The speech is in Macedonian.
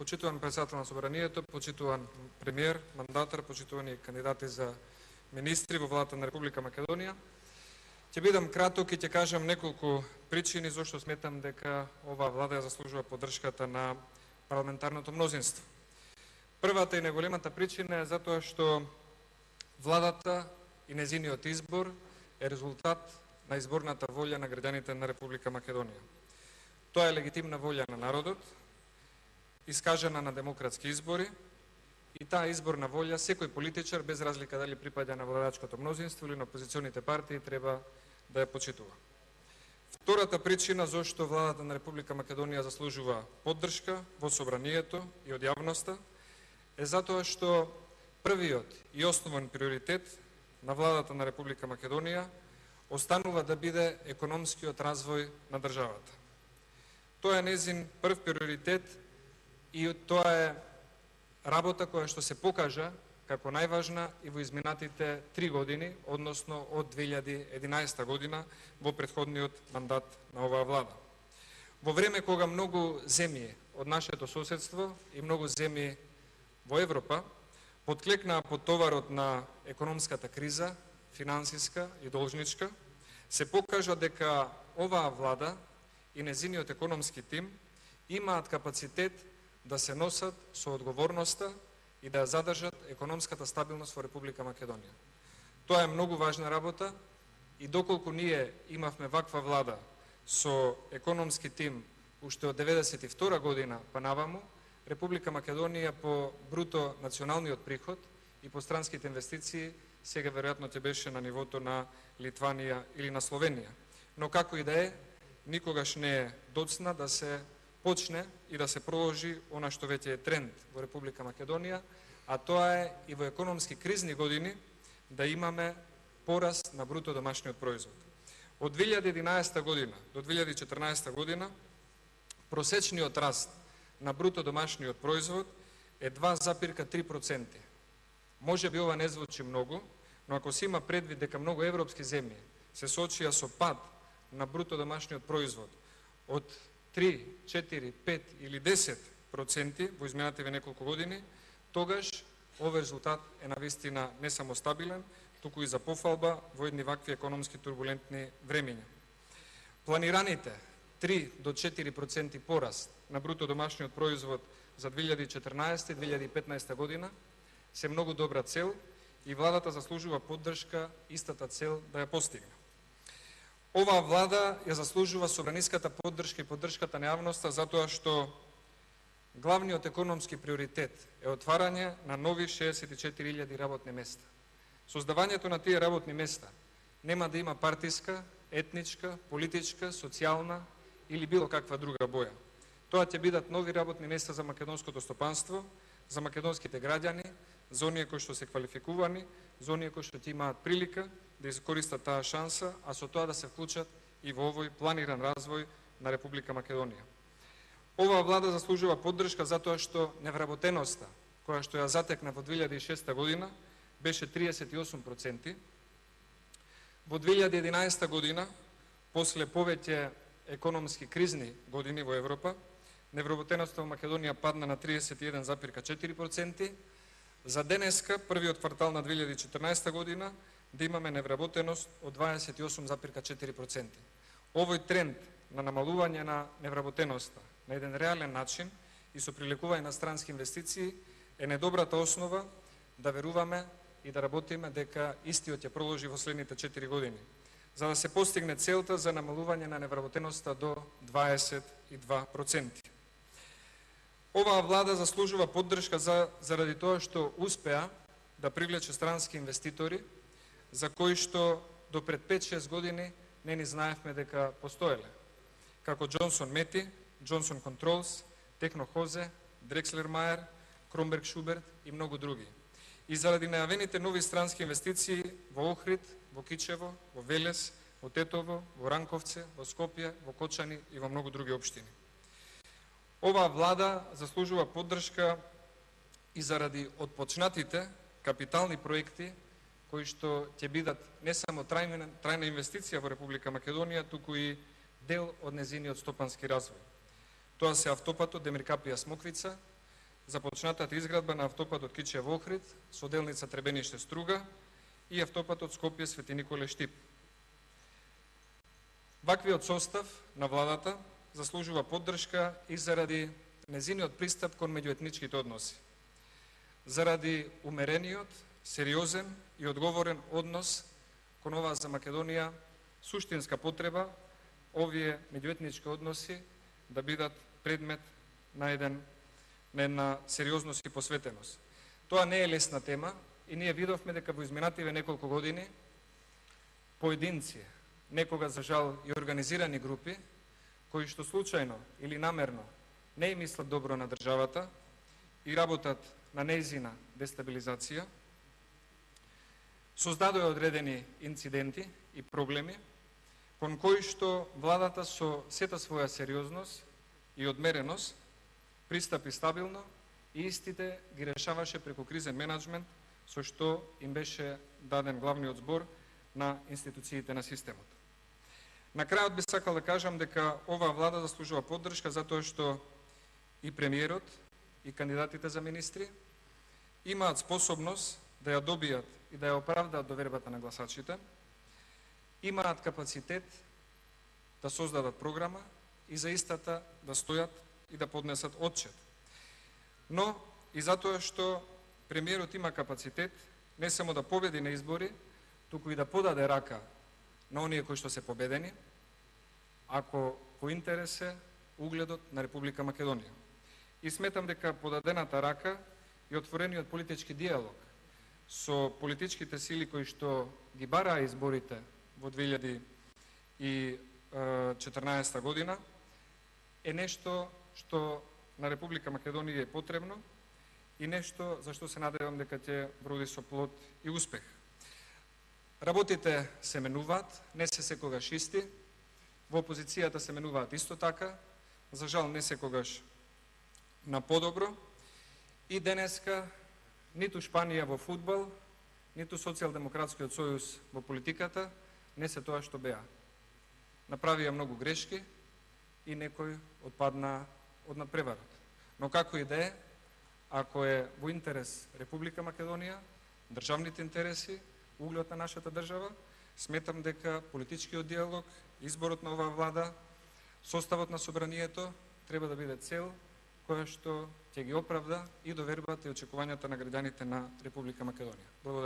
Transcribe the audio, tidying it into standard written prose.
Почитуван председател на Собранието, почитуван премиер, мандатар, почитувани кандидати за министри во владата на Република Македонија. Ќе бидам краток и ќе кажам неколку причини зашто сметам дека оваа влада ја заслужува поддршката на парламентарното мнозинство. Првата и најголемата причина е затоа што владата и незиниот избор е резултат на изборната волја на граѓаните на Република Македонија. Тоа е легитимна волја на народот, искажана на демократски избори, и таа изборна волја секој политичар, без разлика дали припаѓа на владачкото мнозинство или на опозиционите партии, треба да ја почитува. Втората причина зашто владата на Република Македонија заслужува поддршка во Собранието и од јавноста е затоа што првиот и основен приоритет на владата на Република Македонија останува да биде економскиот развој на државата. Тоа е незин прв приоритет и тоа е работа која што се покажа како најважна и во изминатите 3 години, односно од 2011 година во претходниот мандат на оваа влада. Во време кога многу земји од нашето соседство и многу земји во Европа потклекнаа под товарот на економската криза, финансиска и должничка, се покажа дека оваа влада и незиниот економски тим имаат капацитет да се носат со одговорноста и да ја задржат економската стабилност во Република Македонија. Тоа е многу важна работа и доколку ние имавме ваква влада со економски тим уште од 1992 година па наваму, Република Македонија по бруто националниот приход и по странските инвестиции сега веројатно ќе беше на нивото на Литванија или на Словенија. Но како и да е, никогаш не е доцна да се почне и да се проложи она што веќе е тренд во Република Македонија, а тоа е и во економски кризни години да имаме пораст на бруто домашниот производ. Од 2011 година до 2014 година просечниот раст на бруто домашниот производ е 2,3%. Може би ова не звучи многу, но ако се има предвид дека многу европски земји се соочија со пад на бруто домашниот производ од 3, 4, 5 или 10% во изминативе неколку години, тогаш овој резултат е навистина не само стабилен, туку и за пофалба во едни вакви економски турбулентни времиња. Планираните 3 до 4% пораст на бруто домашниот производ за 2014 и 2015 година се многу добра цел и владата заслужува поддршка истата цел да ја постигне. Оваа влада ја заслужува собраниската поддршка и поддршката на јавноста затоа што главниот економски приоритет е отварање на нови 64.000 работни места. Создавањето на тие работни места нема да има партиска, етничка, политичка, социјална или било каква друга боја. Тоа ќе бидат нови работни места за македонското стопанство, за македонските граѓани, за оние кои што се квалификувани, за оние кои што ќе имаат прилика да искористат таа шанса, а со тоа да се вклучат и во овој планиран развој на Република Македонија. Оваа влада заслужува поддршка затоа што невработеноста, која што ја затекна во 2006 година, беше 38%. Во 2011 година, после повеќе економски кризни години во Европа, невработеноста во Македонија падна на 31,4%. За денеска, првиот квартал на 2014 година, да имаме невработеност од 28,4%. Овој тренд на намалување на невработеноста на еден реален начин и со привлекување на странски инвестиции е недобрата основа да веруваме и да работиме дека истиот ќе продолжи во следните 4 години, за да се постигне целта за намалување на невработеноста до 22%. Оваа влада заслужува поддршка заради тоа што успеа да привлече странски инвеститори за кои што до пред 5-6 години не ни знаевме дека постоеле, како Джонсон Мети, Джонсон Контролс, Техно Хозе, Дрекслер Мајер, Кромберг Шуберт и многу други. И заради најавените нови странски инвестиции во Охрид, во Кичево, во Велес, во Тетово, во Ранковце, во Скопје, во Кочани и во многу други општини. Оваа влада заслужува поддршка и заради отпочнатите капитални проекти кои што ќе бидат не само трајна инвестиција во Република Македонија, туку и дел од незиниот стопански развој. Тоа се автопатот Демиркапија Смоквица, започнатата изградба на автопатот Кичија-во Охрид со делница Требениште-Струга и автопатот Скопје-Свети Николе-Штип. Ваквиот состав на владата заслужува поддршка и заради незиниот пристап кон меѓуетничките односи, заради умерениот, сериозен и одговорен однос кон оваа за Македонија суштинска потреба овие меѓуетнички односи да бидат предмет на една сериозност и посветеност. Тоа не е лесна тема и ние видовме дека во изминативе неколку години поединци, некога за жал и организирани групи, кои што случајно или намерно не им мислат добро на државата и работат на нејзина дестабилизација, создадоа одредени инциденти и проблеми, кон кои што владата со сета своја сериозност и одмереност пристапи стабилно и истите ги решаваше преку кризен менеджмент, со што им беше даден главниот збор на институциите на системот. На крајот би сакал да кажам дека оваа влада заслужува поддршка затоа што и премиерот и кандидатите за министри имаат способност да ја добијат и да ја оправдаат довербата на гласачите, имаат капацитет да создадат програма и за истата да стојат и да поднесат отчет. Но и затоа што премиерот има капацитет не само да победи на избори, туку и да подаде рака на оние кои што се победени, ако по интерес е угледот на Република Македонија. И сметам дека подадената рака и отворениот политички диалог со политичките сили кои што ги бараа изборите во 2014 година е нешто што на Република Македонија е потребно и нешто за што се надевам дека ќе вроди со плод и успех. Работите се менуваат, не се секогаш исти, во опозицијата се менуваат исто така, за жал не секогаш на подобро, и денеска ниту Шпанија во фудбал, ниту Социјалдемократскиот сојуз во политиката не се тоа што беа. Направија многу грешки и некој отпадна од надпреварот. Но како и да е, ако е во интерес Република Македонија, државните интереси, углед на нашата држава, сметам дека политичкиот диалог, изборот на оваа влада, составот на собранието треба да биде цел која што ќе ги оправда и довербата и очекувањата на граѓаните на Република Македонија. Благодарам.